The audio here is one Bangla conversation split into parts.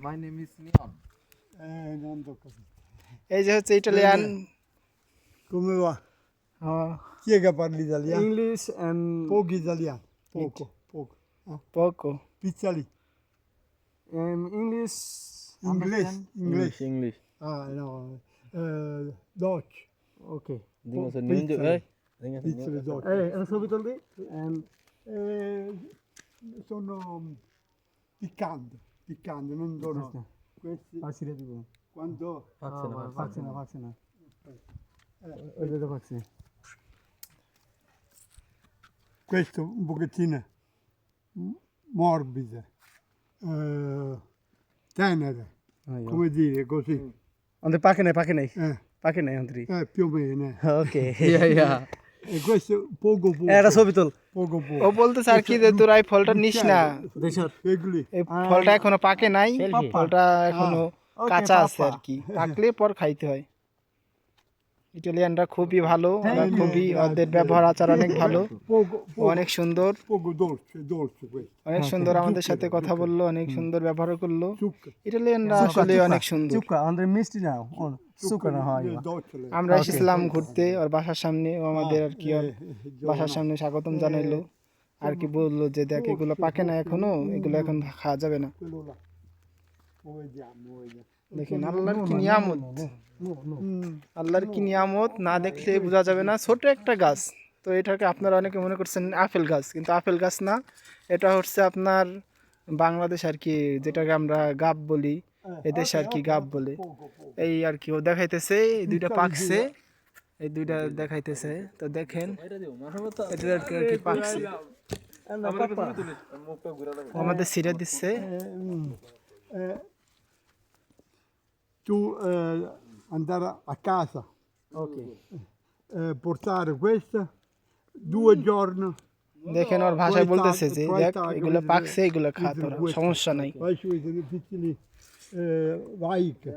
My name is Leon. Non tocca. এই যে হচ্ছে Italian Come va? uh, Chi è che parla italiano? English and Poco italiano. Poco. Ah, poco. pizza lì. English. Inglese. English. Ah, no. Dutch. Okay. Dengan Pizza. senunjuk dengan Pizza le Dutch. Ano ছবি তুলবি? And Sono piccanti, non sono questi. পাচ্ছি দিব। Quando পাচ্ছি না। ওই যে পাচ্ছি। questo un pochettino morbide, tenere, come dire così. আমাদের পাকে নাই। Eh, পাকে নাই আমাদের। più o meno. ওকে। yeah. E questo poco. এটা ছবি তুল। Poco. ও বলতেছে আর কি যে তোরা এই ফলটা নিস না। Egli. এই ফলটা এখনো পাকে নাই, ফলটা এখনো কাঁচা আছে আর কি, পাকলে পর খাইতে হয়। ইটালিয়ানরা খুবই ভালো, ওরা খুবই ওদের ব্যবহার আচার অনেক ভালো, অনেক সুন্দর, Poco dolce questo. অনেক সুন্দর আমাদের সাথে কথা বললো, অনেক সুন্দর ব্যবহার করলো। Zucca. ইটালিয়ানরা আসলে অনেক সুন্দর। আমাদের মিষ্টি না সুকার না হয় Dolce. আমরা এসেছিলাম ঘুরতে ওর বাসার সামনে, ও আমাদের আর কি ওর বাসার সামনে স্বাগতম জানাইলো, আর কি বললো যে দেখ এগুলো পাকে না এখনো, এগুলো এখন খাওয়া যাবে না। Quello là. Lo vediamo. দেখেন আল্লাহর কি নিয়ামত, আল্লাহর কি নিয়ামত, না দেখলে বোঝা যাবে না। ছোট একটা গাছ, তো এটাকে আপনারা অনেকে মনে করছেন আপেল গাছ, কিন্তু আপেল গাছ না, এটা হচ্ছে আপনার বাংলাদেশ আর কি, যেটাকে আমরা গাব বলি, এদেশে আর কি গাব বলে। এই আর কি ও দেখাইতেছে এই দুইটা পাকছে, এই দুইটা দেখাইতেছে, তো দেখেন এটা আর কি পাকছে, আমাদের ছিঁড়ে দিচ্ছে। Tu andare a casa, okay, portare questa 2 giorni. দেখেন ওর ভাষায় বলতেছে যে দেখ এগুলো পাকছে, এগুলো খা, তোরা সমস্যা নাই। Vai su i piccoli vaiche.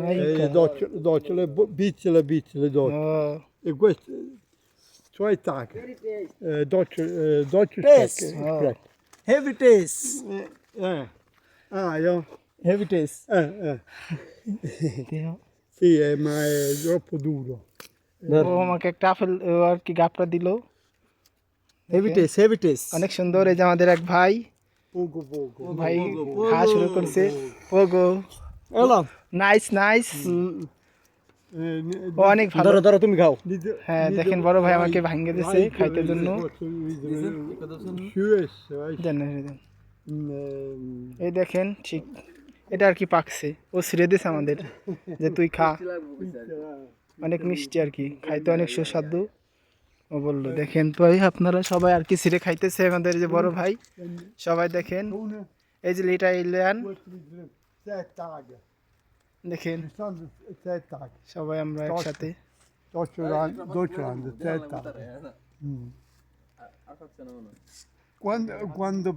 Vaiche. Docce, piccole docce. O, E queste cioè tacche. Docce Yes. sprecche. Heavy taste Ah, io. Heavy taste Sì, ma è troppo duro. ও আমাকে একটা আপেল আর কি গাবটা দিল, হেভি টেস্ট অনেক সুন্দর। এই যে আমাদের এক ভাই, Poco. ভাই খাওয়া শুরু করছে। পোগো, এলাম নাইস, ও অনেক ভালো। ধরো তুমি খাও হ্যাঁ দেখেন বড় ভাই আমাকে ভাঙ্গে দিছে খাইতে জন্য। এই দেখেন ঠিক এটা আর কি পাকছে, ও ছিঁড়ে দিছে আমাদের যে তুই খা, অনেক মিষ্টি আর কি, খাইতে অনেক সুস্বাদু। ও বললো দেখেন তো এই আপনারা সবাই আর কি ছিঁড়ে খাইতেছে, আমাদের যে বড় ভাই সবাই দেখেন, এই যে ইটালিয়ান দেখেন সবাই আমরা একসাথে। Quando